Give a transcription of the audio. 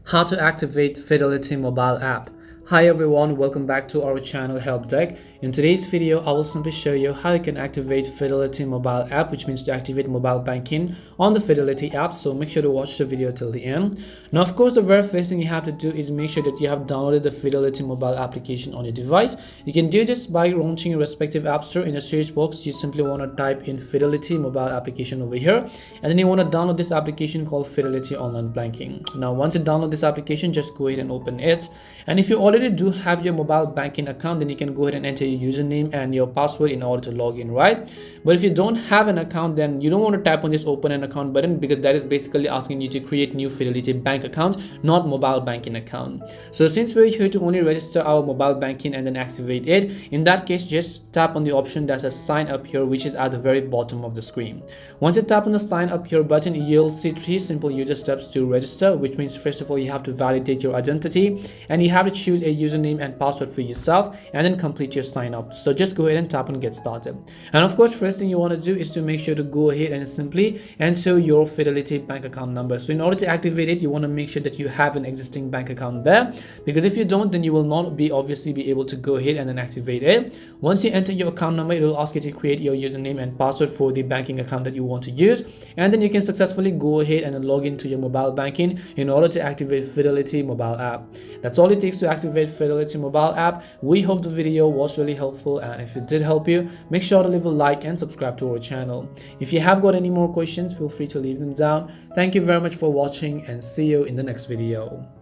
How to activate Fidelity mobile app. Hi everyone, welcome back to our channel Help Deck. In today's video, I will simply show you how you can activate Fidelity mobile app, which means to activate mobile banking on the Fidelity app. So make sure to watch the video till the end. Now, of course, the very first thing you have to do is make sure that you have downloaded the Fidelity mobile application on your device. You can do this by launching your respective app store. In the search box, you simply want to type in Fidelity mobile application over here, and then you want to download this application called Fidelity Online Banking. Now, once you download this application, just go ahead and open it. And if you already do have your mobile banking account, then you can go ahead and enter your username and your password in order to log in, right? But if you don't have an account, then you don't want to tap on this open an account button, because that is basically asking you to create new Fidelity bank account, not mobile banking account. So since we're here to only register our mobile banking and then activate it, in that case, just tap on the option that says sign up here, which is at the very bottom of the screen. Once you tap on the sign up here button, you'll see 3 simple user steps to register, which means first of all, you have to validate your identity and you have to choose a username and password for yourself and then complete your sign up. So just go ahead and tap on get started. And of course, first thing you want to do is to make sure to go ahead and simply enter your Fidelity bank account number. So in order to activate it, you want to make sure that you have an existing bank account there, because if you don't, then you will not be able to go ahead and then activate it. Once you enter your account number, it will ask you to create your username and password for the banking account that you want to use, and then you can successfully go ahead and then log into your mobile banking in order to activate Fidelity mobile app. That's all it takes to activate Fidelity mobile app. We hope the video was really helpful, and if it did help you, make sure to leave a like and subscribe to our channel. If you have got any more questions, feel free to leave them down. Thank you very much for watching, and see you in the next video.